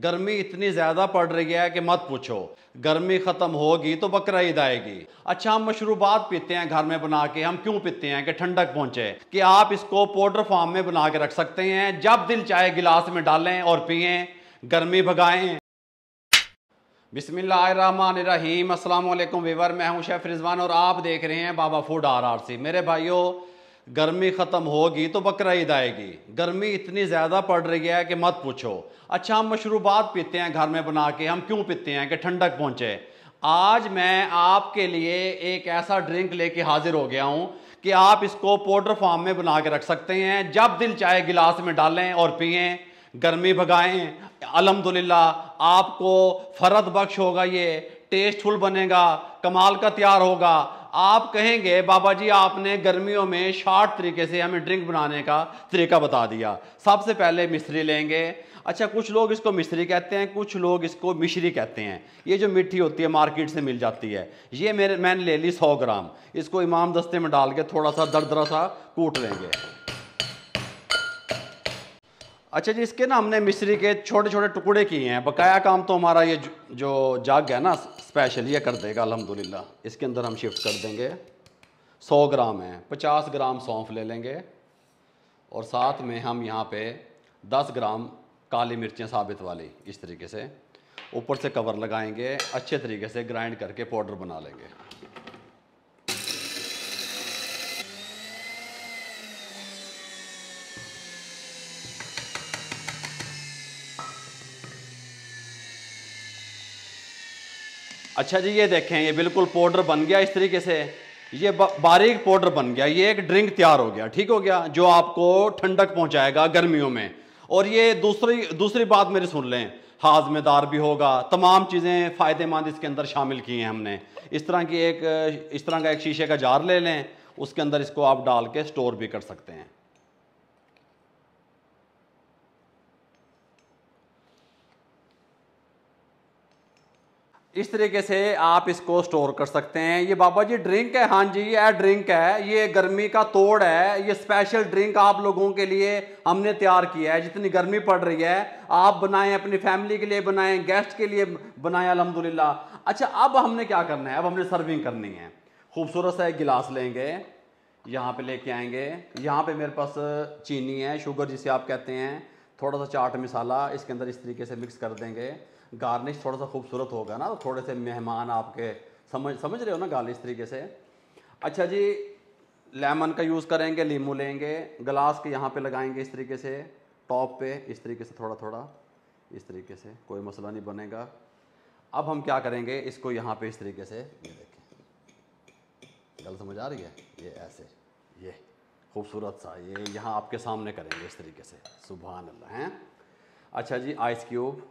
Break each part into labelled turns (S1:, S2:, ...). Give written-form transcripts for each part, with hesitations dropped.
S1: गर्मी इतनी ज़्यादा पड़ रही है कि मत पूछो। गर्मी ख़त्म होगी तो बकरा ईद आएगी। अच्छा, हम मशरूबात पीते हैं घर में बना के, हम क्यों पीते हैं कि ठंडक पहुंचे, कि आप इसको पाउडर फॉर्म में बना के रख सकते हैं, जब दिल चाहे गिलास में डालें और पिएं, गर्मी भगाएं। बिस्मिल्लाहिर्रहमानिर्रहीम। अस्सलाम वालेकुम वीवर, मैं हूं शेफ रिजवान और आप देख रहे हैं बाबा फूड RRC। मेरे भाइयों, गर्मी ख़त्म होगी तो बकरा ईद आएगी। गर्मी इतनी ज़्यादा पड़ रही है कि मत पूछो। अच्छा, हम मशरूबात पीते हैं घर में बना के, हम क्यों पीते हैं कि ठंडक पहुंचे। आज मैं आपके लिए एक ऐसा ड्रिंक लेके हाजिर हो गया हूं कि आप इसको पाउडर फॉर्म में बना के रख सकते हैं, जब दिल चाहे गिलास में डालें और पिएं, गर्मी भगाएं। अल्हम्दुलिल्लाह आपको फ़रद बख्श होगा, ये टेस्टफुल बनेगा, कमाल का तैयार होगा। आप कहेंगे बाबा जी आपने गर्मियों में शॉर्ट तरीके से हमें ड्रिंक बनाने का तरीका बता दिया। सबसे पहले मिश्री लेंगे। अच्छा, कुछ लोग इसको मिश्री कहते हैं, कुछ लोग इसको मिश्री कहते हैं। ये जो मिट्टी होती है मार्केट से मिल जाती है, ये मैंने ले ली 100 ग्राम। इसको इमाम दस्ते में डाल के थोड़ा सा दरदरा सा कूट लेंगे। अच्छा जी, इसके ना हमने मिश्री के छोटे छोटे टुकड़े किए हैं। बकाया काम तो हमारा ये जो जग है ना स्पेशल, ये कर देगा अल्हम्दुलिल्लाह। इसके अंदर हम शिफ्ट कर देंगे। 100 ग्राम है, 50 ग्राम सौंफ ले लेंगे और साथ में हम यहाँ पे 10 ग्राम काली मिर्चें साबित वाली इस तरीके से ऊपर से कवर लगाएंगे। अच्छे तरीके से ग्राइंड करके पाउडर बना लेंगे। अच्छा जी, ये देखें, ये बिल्कुल पाउडर बन गया इस तरीके से। ये बारीक पाउडर बन गया, ये एक ड्रिंक तैयार हो गया। ठीक हो गया, जो आपको ठंडक पहुंचाएगा गर्मियों में। और ये दूसरी बात मेरी सुन लें, हाजमेदार भी होगा। तमाम चीज़ें फ़ायदेमंद इसके अंदर शामिल की हैं हमने। इस तरह का एक शीशे का जार ले लें, उसके अंदर इसको आप डाल के स्टोर भी कर सकते हैं। इस तरीके से आप इसको स्टोर कर सकते हैं। ये बाबा जी ड्रिंक है, हाँ जी ये ड्रिंक है, ये गर्मी का तोड़ है। ये स्पेशल ड्रिंक आप लोगों के लिए हमने तैयार किया है। जितनी गर्मी पड़ रही है आप बनाएं, अपनी फैमिली के लिए बनाएं, गेस्ट के लिए बनाएं अल्हम्दुलिल्लाह। अच्छा, अब हमने क्या करना है, अब हमने सर्विंग करनी है। खूबसूरत सा एक गिलास लेंगे, यहाँ पे लेके आएंगे। यहाँ पे मेरे पास चीनी है, शुगर जिसे आप कहते हैं, थोड़ा सा चाट मसाला इसके अंदर इस तरीके से मिक्स कर देंगे। गार्निश थोड़ा सा खूबसूरत होगा ना, तो थोड़े से मेहमान आपके समझ रहे हो ना गार्निश इस तरीके से। अच्छा जी, लेमन का यूज़ करेंगे, नींबू लेंगे, गिलास के यहाँ पे लगाएंगे इस तरीके से, टॉप पे इस तरीके से थोड़ा थोड़ा इस तरीके से, कोई मसला नहीं बनेगा। अब हम क्या करेंगे, इसको यहाँ पे इस तरीके से, ये देखें, गल समझ आ रही है, ये ऐसे, ये खूबसूरत सा ये यहाँ आपके सामने करेंगे इस तरीके से। सुभान अल्लाह हैं। अच्छा जी, आइस क्यूब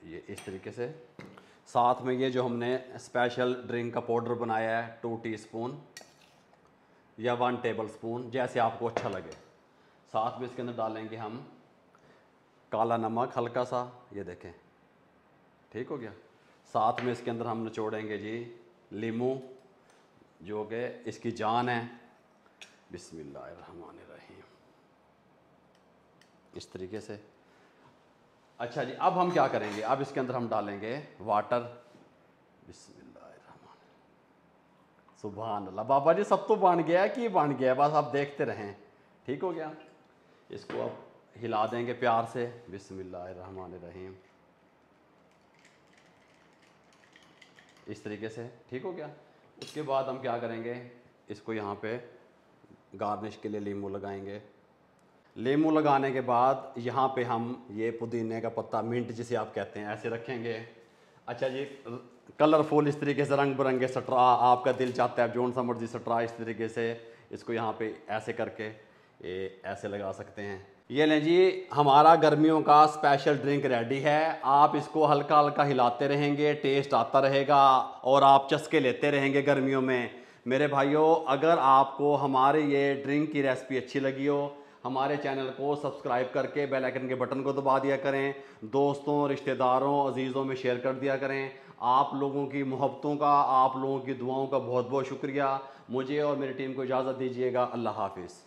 S1: ये इस तरीके से, साथ में ये जो हमने स्पेशल ड्रिंक का पाउडर बनाया है 2 टीस्पून या 1 टेबलस्पून, जैसे आपको अच्छा लगे। साथ में इसके अंदर डालेंगे हम काला नमक हल्का सा, ये देखें, ठीक हो गया। साथ में इसके अंदर हम निचोड़ेंगे जी लीमू, जो कि इसकी जान है। बिस्मिल्लाहिर्रहमानिर्रहीम, इस तरीके से। अच्छा जी, अब हम क्या करेंगे, अब इसके अंदर हम डालेंगे वाटर। बिस्मिल्लाहिर्रहमान, सुभान अल्लाह। बाबा जी सब तो बन गया है कि बन गया है, बस आप देखते रहें। ठीक हो गया, इसको अब हिला देंगे प्यार से। बिस्मिल्लाहिर्रहमानिर्रहीम, इस तरीके से, ठीक हो गया। उसके बाद हम क्या करेंगे, इसको यहाँ पे गार्निश के लिए नींबू लगाएंगे। नींबू लगाने के बाद यहाँ पे हम ये पुदीने का पत्ता, मिंट जिसे आप कहते हैं, ऐसे रखेंगे। अच्छा जी, कलरफुल इस तरीके से रंग बिरंगे स्ट्रा, आपका दिल चाहता है जौन सा मर्जी स्ट्रा इस तरीके से इसको यहाँ पे ऐसे करके ये ऐसे लगा सकते हैं। ये लें जी, हमारा गर्मियों का स्पेशल ड्रिंक रेडी है। आप इसको हल्का हल्का हिलाते रहेंगे, टेस्ट आता रहेगा और आप चस्के लेते रहेंगे गर्मियों में। मेरे भाइयों, अगर आपको हमारे ये ड्रिंक की रेसिपी अच्छी लगी हो, हमारे चैनल को सब्सक्राइब करके बेल आइकन के बटन को दबा दिया करें। दोस्तों, रिश्तेदारों, अजीज़ों में शेयर कर दिया करें। आप लोगों की मोहब्बतों का, आप लोगों की दुआओं का बहुत बहुत शुक्रिया। मुझे और मेरी टीम को इजाज़त दीजिएगा। अल्लाह हाफिज़।